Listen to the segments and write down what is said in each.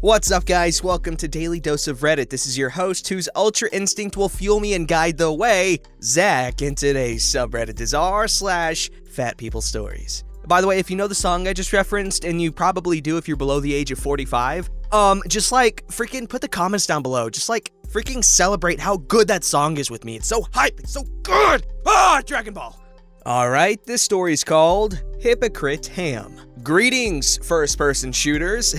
What's up, guys? Welcome to Daily Dose of Reddit. This is your host, whose ultra instinct will fuel me and guide the way, Zach, and today's subreddit is r/FatPeopleStories. By the way, if you know the song I just referenced, and you probably do if you're below the age of 45, just freaking put the comments down below. Just freaking celebrate how good that song is with me. It's so hype, it's so good! Dragon Ball! Alright, this story is called Hypocrite Ham. Greetings, first-person shooters.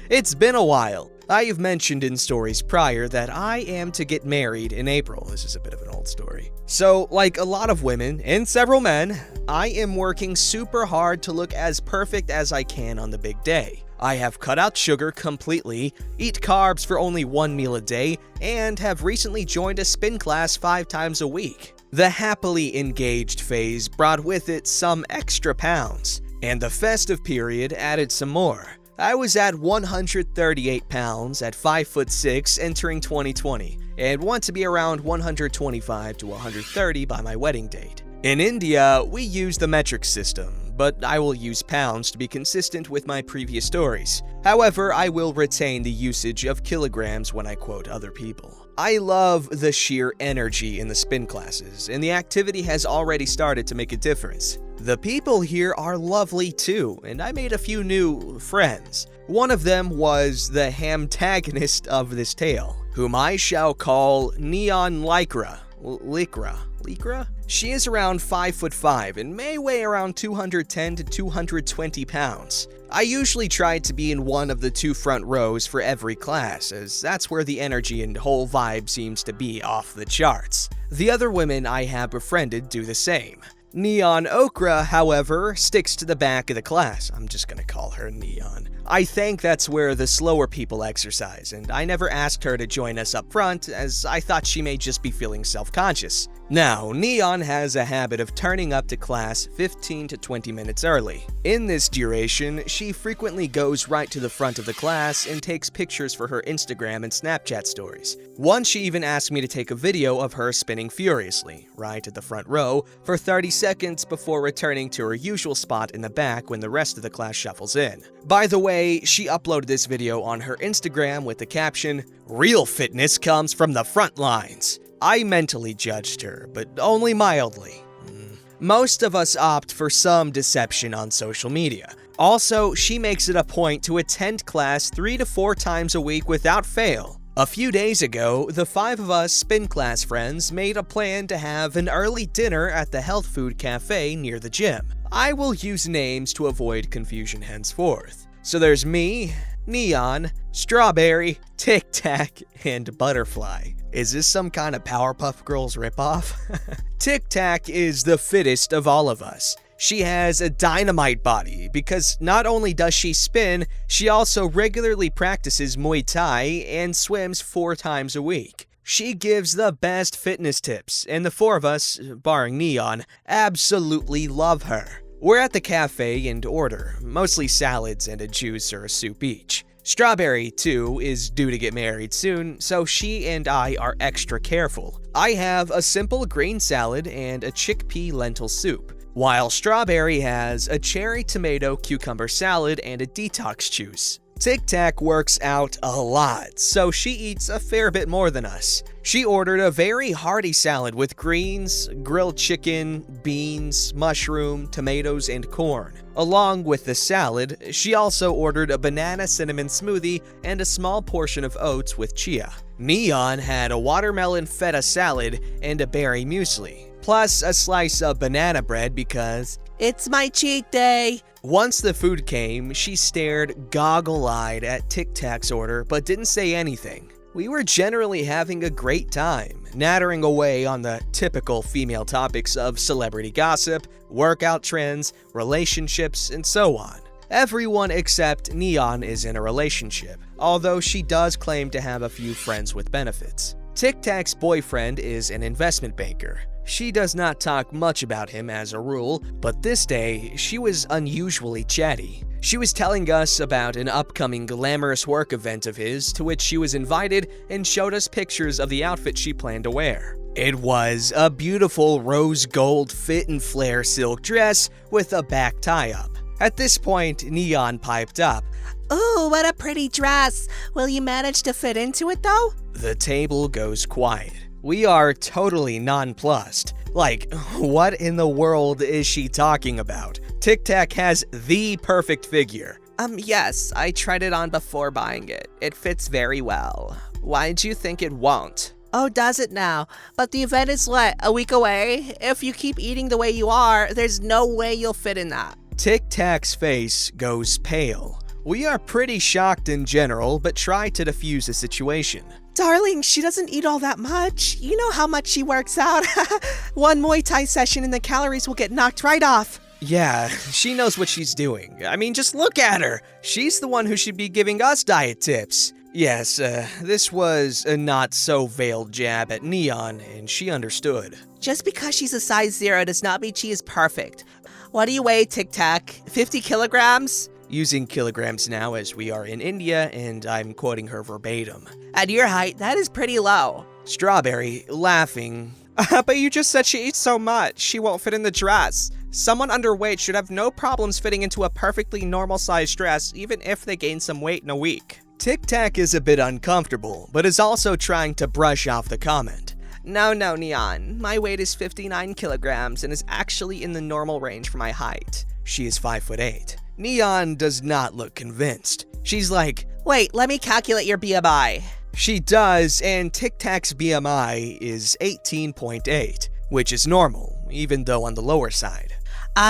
It's been a while. I have mentioned in stories prior that I am to get married in April. This is a bit of an old story. So, like a lot of women, and several men, I am working super hard to look as perfect as I can on the big day. I have cut out sugar completely, eat carbs for only one meal a day, and have recently joined a spin class 5 times a week. The happily engaged phase brought with it some extra pounds, and the festive period added some more. I was at 138 pounds at 5'6" entering 2020, and want to be around 125 to 130 by my wedding date. In India, we use the metric system, but I will use pounds to be consistent with my previous stories. However, I will retain the usage of kilograms when I quote other people. I love the sheer energy in the spin classes, and the activity has already started to make a difference. The people here are lovely too, and I made a few new friends. One of them was the hamtagonist of this tale, whom I shall call Neon Lycra. Lycra? She is around 5'5" and may weigh around 210 to 220 pounds. I usually try to be in one of the 2 front rows for every class, as that's where the energy and whole vibe seems to be off the charts. The other women I have befriended do the same. Neon Okra, however, sticks to the back of the class. I'm just gonna call her Neon. I think that's where the slower people exercise, and I never asked her to join us up front, as I thought she may just be feeling self-conscious. Now, Neon has a habit of turning up to class 15 to 20 minutes early. In this duration, she frequently goes right to the front of the class and takes pictures for her Instagram and Snapchat stories. Once she even asked me to take a video of her spinning furiously, right at the front row, for 30 seconds before returning to her usual spot in the back when the rest of the class shuffles in. By the way, she uploaded this video on her Instagram with the caption, "Real fitness comes from the front lines." I mentally judged her, but only mildly. Most of us opt for some deception on social media. Also, she makes it a point to attend class 3 to 4 times a week without fail. A few days ago, the 5 of us spin class friends made a plan to have an early dinner at the health food cafe near the gym. I will use names to avoid confusion henceforth. So there's me, Neon, Strawberry, Tic Tac, and Butterfly. Is this some kind of Powerpuff Girls ripoff? Tic Tac is the fittest of all of us. She has a dynamite body because not only does she spin, she also regularly practices Muay Thai and swims 4 times a week. She gives the best fitness tips, and the 4 of us, barring Neon, absolutely love her. We're at the cafe and order, mostly salads and a juice or a soup each. Strawberry, too, is due to get married soon, so she and I are extra careful. I have a simple green salad and a chickpea lentil soup, while Strawberry has a cherry tomato cucumber salad and a detox juice. Tic Tac works out a lot, so she eats a fair bit more than us. She ordered a very hearty salad with greens, grilled chicken, beans, mushroom, tomatoes, and corn. Along with the salad, she also ordered a banana cinnamon smoothie and a small portion of oats with chia. Neon had a watermelon feta salad and a berry muesli, plus a slice of banana bread because it's my cheat day. Once the food came, she stared goggle-eyed at Tic Tac's order but didn't say anything. We were generally having a great time, nattering away on the typical female topics of celebrity gossip, workout trends, relationships, and so on. Everyone except Neon is in a relationship, although she does claim to have a few friends with benefits. Tic Tac's boyfriend is an investment banker. She does not talk much about him as a rule, but this day, she was unusually chatty. She was telling us about an upcoming glamorous work event of his to which she was invited and showed us pictures of the outfit she planned to wear. It was a beautiful rose gold fit and flare silk dress with a back tie-up. At this point, Neon piped up. Ooh, what a pretty dress. Will you manage to fit into it though? The table goes quiet. We are totally nonplussed. Like, what in the world is she talking about? Tic Tac has the perfect figure. Yes, I tried it on before buying it. It fits very well. Why'd you think it won't? Oh, does it now? But the event is a week away? If you keep eating the way you are, there's no way you'll fit in that. Tic Tac's face goes pale. We are pretty shocked in general, but try to defuse the situation. Darling, she doesn't eat all that much. You know how much she works out. One Muay Thai session and the calories will get knocked right off. Yeah, she knows what she's doing. I mean, just look at her. She's the one who should be giving us diet tips. Yes, this was a not-so-veiled jab at Neon, and she understood. Just because she's a size 0 does not mean she is perfect. What do you weigh, Tic Tac? 50 kilograms? Using kilograms now as we are in India, and I'm quoting her verbatim. At your height, that is pretty low. Strawberry, laughing. But you just said she eats so much, she won't fit in the dress. Someone underweight should have no problems fitting into a perfectly normal-sized dress, even if they gain some weight in a week. Tic Tac is a bit uncomfortable, but is also trying to brush off the comment. No, Neon. My weight is 59 kilograms and is actually in the normal range for my height. She is 5'8". Neon does not look convinced. She's like, wait, let me calculate your BMI. She does, and Tic Tac's BMI is 18.8, which is normal, even though on the lower side.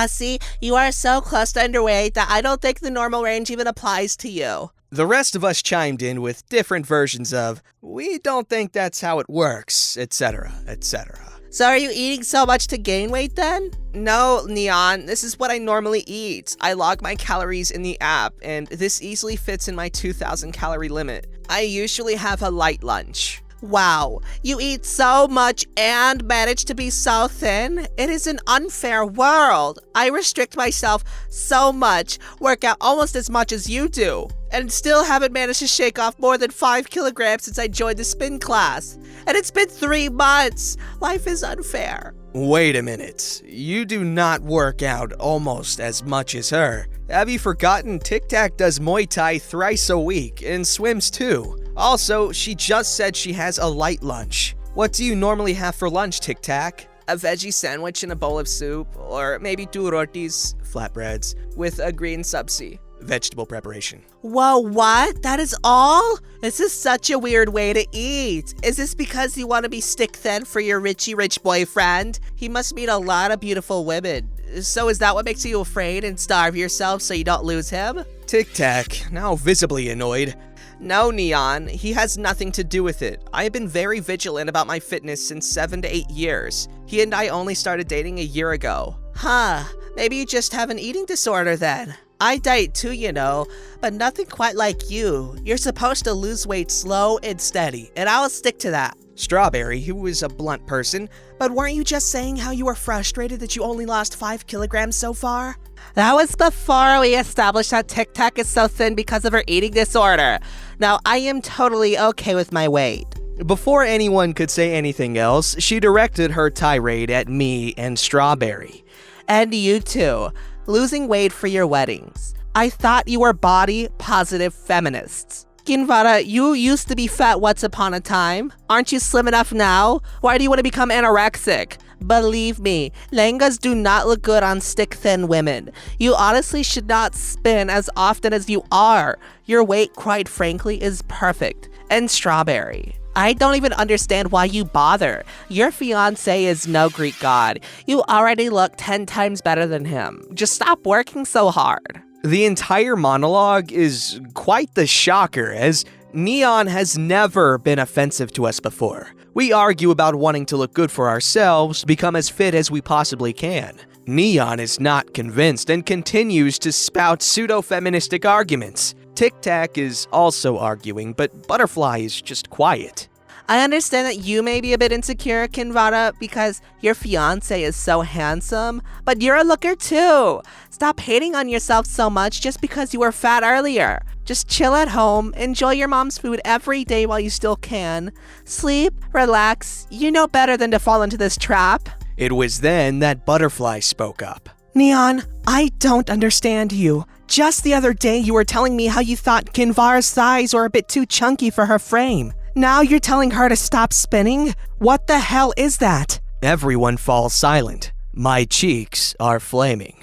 See, you are so close to underweight that I don't think the normal range even applies to you. The rest of us chimed in with different versions of, we don't think that's how it works, etc., etc. So are you eating so much to gain weight then? No, Neon, this is what I normally eat. I log my calories in the app, and this easily fits in my 2,000 calorie limit. I usually have a light lunch. Wow, you eat so much and manage to be so thin? It is an unfair world. I restrict myself so much, work out almost as much as you do, and still haven't managed to shake off more than 5 kilograms since I joined the spin class. And it's been 3 months. Life is unfair. Wait a minute. You do not work out almost as much as her. Have you forgotten Tic Tac does Muay Thai thrice a week and swims too? Also, she just said she has a light lunch. What do you normally have for lunch, Tic Tac? A veggie sandwich and a bowl of soup, or maybe 2 rotis, flatbreads, with a green subsi. Vegetable preparation. Whoa, what? That is all? This is such a weird way to eat. Is this because you want to be stick thin for your rich boyfriend? He must meet a lot of beautiful women. So is that what makes you afraid and starve yourself so you don't lose him? Tic Tac, now visibly annoyed. No, Neon, he has nothing to do with it. I have been very vigilant about my fitness since 7 to 8 years. He and I only started dating a year ago. Huh, maybe you just have an eating disorder then. I diet too, you know, but nothing quite like you. You're supposed to lose weight slow and steady, and I'll stick to that. Strawberry, who is a blunt person, but weren't you just saying how you were frustrated that you only lost 5 kilograms so far? That was before we established that Tic Tac is so thin because of her eating disorder. Now, I am totally okay with my weight. Before anyone could say anything else, she directed her tirade at me and Strawberry. And you too, losing weight for your weddings. I thought you were body-positive feminists. Kinvara, you used to be fat once upon a time. Aren't you slim enough now? Why do you want to become anorexic? Believe me, lehengas do not look good on stick-thin women. You honestly should not spin as often as you are. Your weight, quite frankly, is perfect. And Strawberry, I don't even understand why you bother. Your fiancé is no Greek god. You already look 10 times better than him. Just stop working so hard. The entire monologue is quite the shocker, as Neon has never been offensive to us before. We argue about wanting to look good for ourselves, become as fit as we possibly can. Neon is not convinced and continues to spout pseudo-feministic arguments. Tic Tac is also arguing, but Butterfly is just quiet. I understand that you may be a bit insecure, Kinvara, because your fiancé is so handsome, but you're a looker too. Stop hating on yourself so much just because you were fat earlier. Just chill at home, enjoy your mom's food every day while you still can. Sleep, relax, you know better than to fall into this trap. It was then that Butterfly spoke up. Neon, I don't understand you. Just the other day you were telling me how you thought Kinvara's thighs were a bit too chunky for her frame. Now you're telling her to stop spinning? What the hell is that? Everyone falls silent. My cheeks are flaming.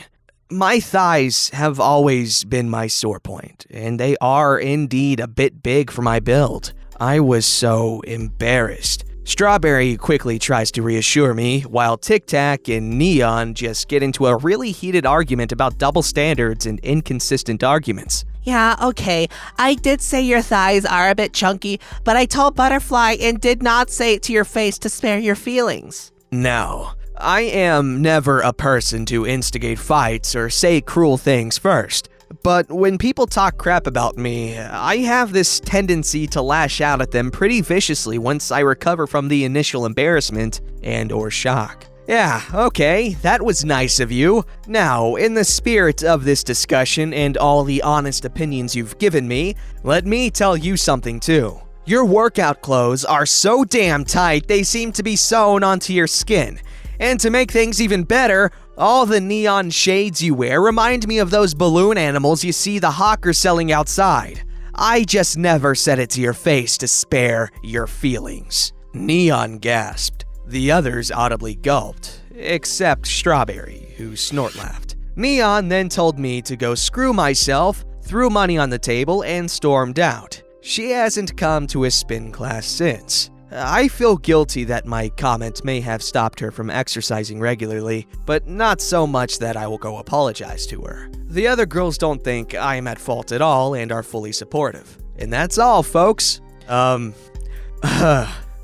My thighs have always been my sore point, and they are indeed a bit big for my build. I was so embarrassed. Strawberry quickly tries to reassure me, while Tic Tac and Neon just get into a really heated argument about double standards and inconsistent arguments. Yeah, okay. I did say your thighs are a bit chunky, but I told Butterfly and did not say it to your face to spare your feelings. No, I am never a person to instigate fights or say cruel things first. But when people talk crap about me, I have this tendency to lash out at them pretty viciously once I recover from the initial embarrassment and/or shock. Yeah, okay, that was nice of you. Now, in the spirit of this discussion and all the honest opinions you've given me, let me tell you something too. Your workout clothes are so damn tight they seem to be sewn onto your skin. And to make things even better, all the neon shades you wear remind me of those balloon animals you see the hawkers selling outside. I just never said it to your face to spare your feelings. Neon gasped. The others audibly gulped, except Strawberry, who snort laughed. Neon then told me to go screw myself, threw money on the table, and stormed out. She hasn't come to a spin class since. I feel guilty that my comment may have stopped her from exercising regularly, but not so much that I will go apologize to her. The other girls don't think I am at fault at all and are fully supportive. And that's all, folks.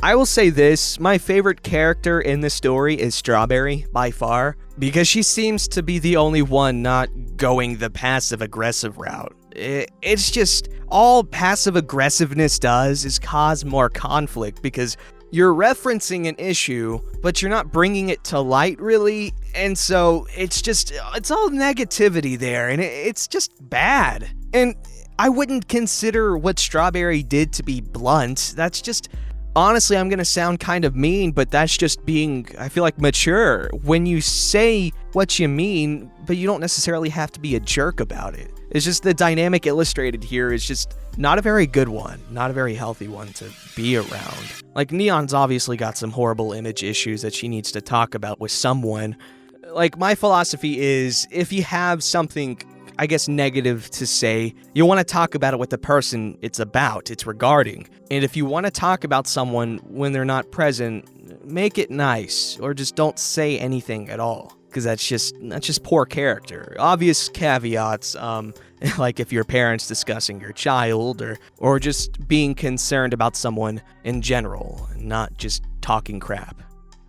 I will say this, my favorite character in the story is Strawberry, by far, because she seems to be the only one not going the passive-aggressive route. It's just, all passive-aggressiveness does is cause more conflict, because you're referencing an issue, but you're not bringing it to light, really, and so it's all negativity there, and it's just bad. And I wouldn't consider what Strawberry did to be blunt. That's just... Honestly, I'm gonna sound kind of mean, but that's just being, I feel like, mature. When you say what you mean, but you don't necessarily have to be a jerk about it. It's just the dynamic illustrated here is just not a very good one, not a very healthy one to be around. Like, Neon's obviously got some horrible image issues that she needs to talk about with someone. Like, my philosophy is, if you have something, I guess, negative to say, you want to talk about it with the person it's regarding. And if you want to talk about someone when they're not present, make it nice, or just don't say anything at all. Because that's just poor character. Obvious caveats, like if your parent's discussing your child, or just being concerned about someone in general, not just talking crap.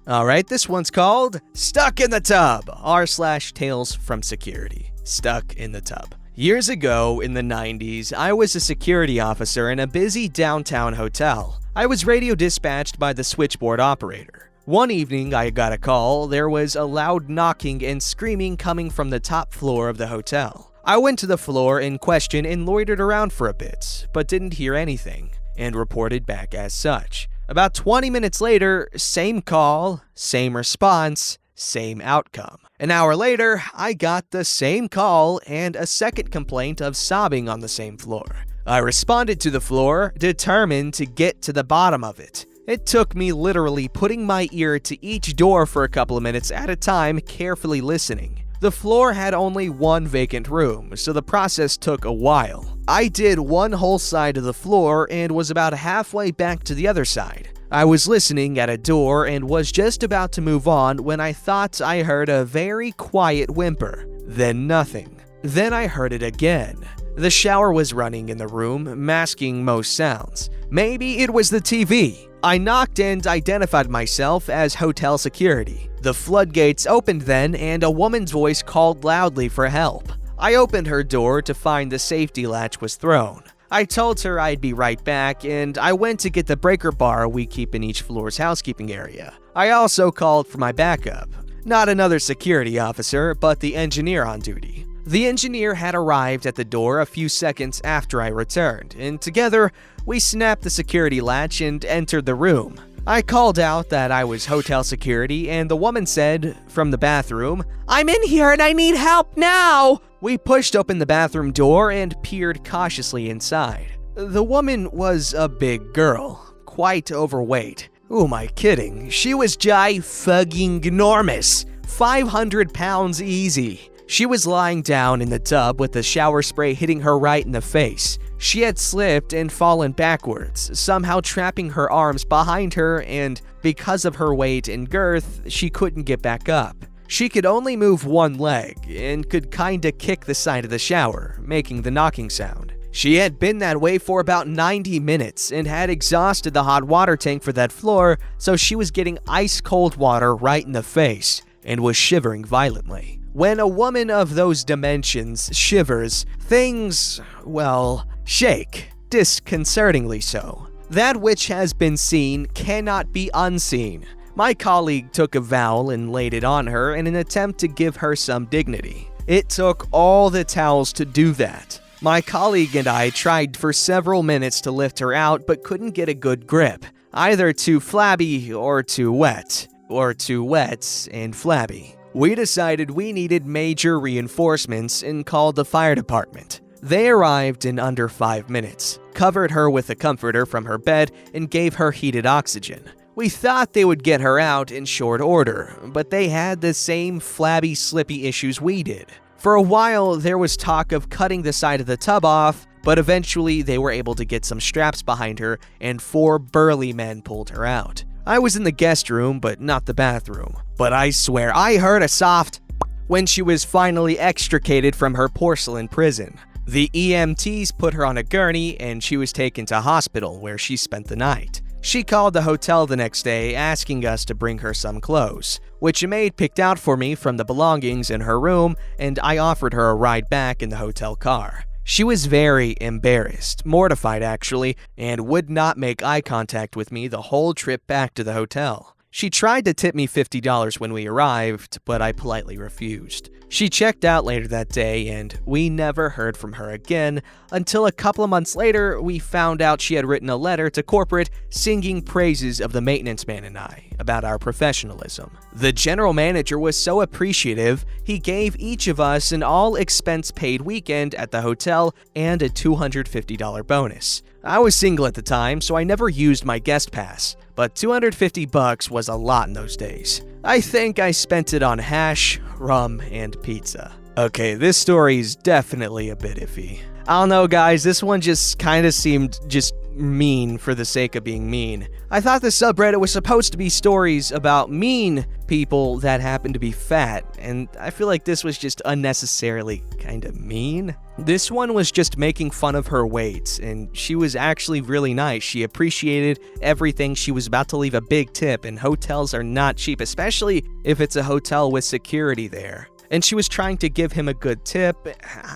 Alright, this one's called Stuck in the Tub, r/Tales from Security. Stuck in the Tub. Years ago, in the 90s, I was a security officer in a busy downtown hotel. I was radio dispatched by the switchboard operator. One evening, I got a call. There was a loud knocking and screaming coming from the top floor of the hotel. I went to the floor in question and loitered around for a bit, but didn't hear anything, and reported back as such. About 20 minutes later, same call, same response, same outcome. An hour later, I got the same call and a second complaint of sobbing on the same floor. I responded to the floor, determined to get to the bottom of it. It took me literally putting my ear to each door for a couple of minutes at a time, carefully listening. The floor had only one vacant room, so the process took a while. I did one whole side of the floor and was about halfway back to the other side. I was listening at a door and was just about to move on when I thought I heard a very quiet whimper. Then nothing. Then I heard it again. The shower was running in the room, masking most sounds. Maybe it was the TV. I knocked and identified myself as hotel security. The floodgates opened then, and a woman's voice called loudly for help. I opened her door to find the safety latch was thrown. I told her I'd be right back, and I went to get the breaker bar we keep in each floor's housekeeping area. I also called for my backup. Not another security officer, but the engineer on duty. The engineer had arrived at the door a few seconds after I returned, and together, we snapped the security latch and entered the room. I called out that I was hotel security, and the woman said from the bathroom, I'm in here and I need help now! We pushed open the bathroom door and peered cautiously inside. The woman was a big girl, quite overweight. Who am I kidding? She was fucking-enormous, 500 pounds easy. She was lying down in the tub with the shower spray hitting her right in the face. She had slipped and fallen backwards, somehow trapping her arms behind her, and because of her weight and girth, she couldn't get back up. She could only move one leg and could kinda kick the side of the shower, making the knocking sound. She had been that way for about 90 minutes and had exhausted the hot water tank for that floor, so she was getting ice-cold water right in the face and was shivering violently. When a woman of those dimensions shivers, things, well, shake, disconcertingly so. That which has been seen cannot be unseen. My colleague took a vowel and laid it on her in an attempt to give her some dignity. It took all the towels to do that. My colleague and I tried for several minutes to lift her out, but couldn't get a good grip. Either too flabby or too wet, or too wet and flabby. We decided we needed major reinforcements and called the fire department. They arrived in under 5 minutes, covered her with a comforter from her bed, and gave her heated oxygen. We thought they would get her out in short order, but they had the same flabby, slippy issues we did. For a while, there was talk of cutting the side of the tub off, but eventually they were able to get some straps behind her, and 4 burly men pulled her out. I was in the guest room, but not the bathroom. But I swear, I heard a soft when she was finally extricated from her porcelain prison. The EMTs put her on a gurney, and she was taken to hospital, where she spent the night. She called the hotel the next day, asking us to bring her some clothes, which a maid picked out for me from the belongings in her room, and I offered her a ride back in the hotel car. She was very embarrassed, mortified actually, and would not make eye contact with me the whole trip back to the hotel. She tried to tip me $50 when we arrived, but I politely refused. She checked out later that day, and we never heard from her again until a couple of months later we found out she had written a letter to corporate singing praises of the maintenance man and I about our professionalism. The general manager was so appreciative, he gave each of us an all-expense-paid weekend at the hotel and a $250 bonus. I was single at the time, so I never used my guest pass, but $250 was a lot in those days. I think I spent it on hash, rum, and pizza. Okay, this story's definitely a bit iffy. I don't know, guys, this one just kinda seemed just mean for the sake of being mean. I thought the subreddit was supposed to be stories about mean people that happen to be fat, and I feel like this was just unnecessarily kinda mean. This one was just making fun of her weight, and she was actually really nice. She appreciated everything. She was about to leave a big tip, and hotels are not cheap, especially if it's a hotel with security there. And she was trying to give him a good tip,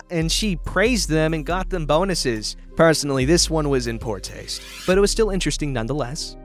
and she praised them and got them bonuses. Personally, this one was in poor taste, but it was still interesting nonetheless.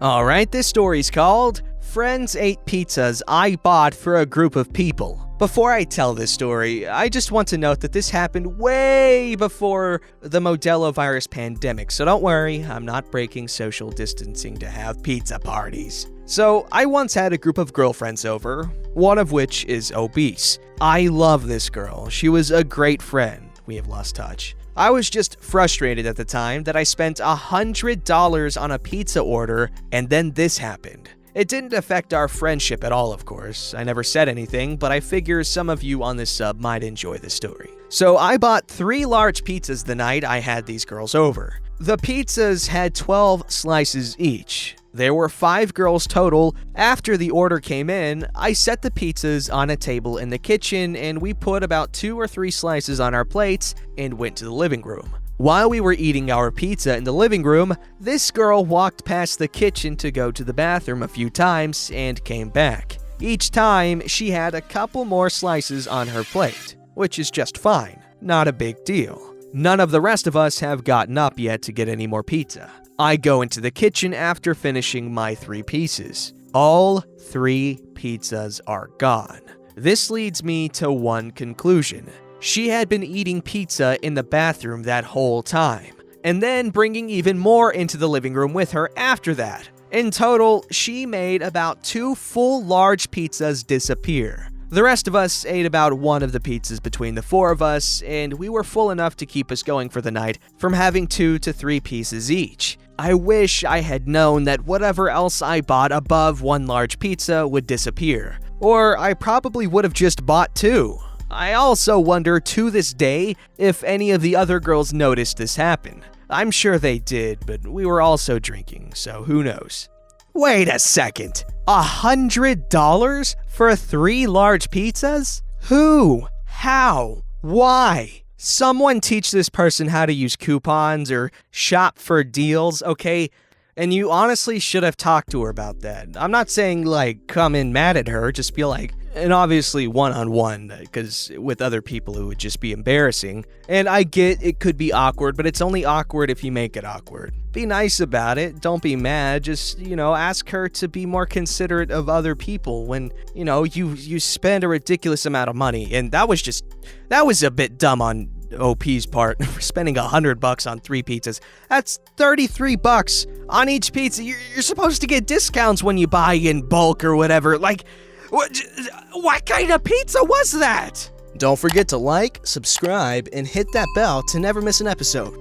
Alright, this story's called Friends Ate Pizzas I Bought for a Group of People. Before I tell this story, I just want to note that this happened way before the Modelo virus pandemic, so don't worry, I'm not breaking social distancing to have pizza parties. So, I once had a group of girlfriends over, one of which is obese. I love this girl. She was a great friend. We have lost touch. I was just frustrated at the time that I spent $100 on a pizza order, and then this happened. It didn't affect our friendship at all, of course. I never said anything, but I figure some of you on this sub might enjoy the story. So I bought 3 large pizzas the night I had these girls over. The pizzas had 12 slices each. There were 5 girls total. After the order came in, I set the pizzas on a table in the kitchen, and we put about 2 or 3 slices on our plates and went to the living room. While we were eating our pizza in the living room, this girl walked past the kitchen to go to the bathroom a few times and came back. Each time, she had a couple more slices on her plate, which is just fine, not a big deal. None of the rest of us have gotten up yet to get any more pizza. I go into the kitchen after finishing my 3 pieces. All 3 pizzas are gone. This leads me to one conclusion. She had been eating pizza in the bathroom that whole time, and then bringing even more into the living room with her after that. In total, she made about 2 full large pizzas disappear. The rest of us ate about one of the pizzas between the 4 of us, and we were full enough to keep us going for the night from having 2 to 3 pieces each. I wish I had known that whatever else I bought above 1 large pizza would disappear, or I probably would have just bought 2. I also wonder to this day if any of the other girls noticed this happen. I'm sure they did, but we were also drinking, so who knows. Wait a second. $100 for 3 large pizzas? Who? How? Why? Someone teach this person how to use coupons or shop for deals, okay? And you honestly should have talked to her about that. I'm not saying, like, come in mad at her, just feel like, and obviously one-on-one, because with other people it would just be embarrassing. And I get it could be awkward, but it's only awkward if you make it awkward. Be nice about it, don't be mad, just, ask her to be more considerate of other people when, you spend a ridiculous amount of money. And that was a bit dumb on OP's part, for spending $100 on 3 pizzas. That's $33 on each pizza. You're supposed to get discounts when you buy in bulk or whatever. Like, what kind of pizza was that? Don't forget to like, subscribe, and hit that bell to never miss an episode.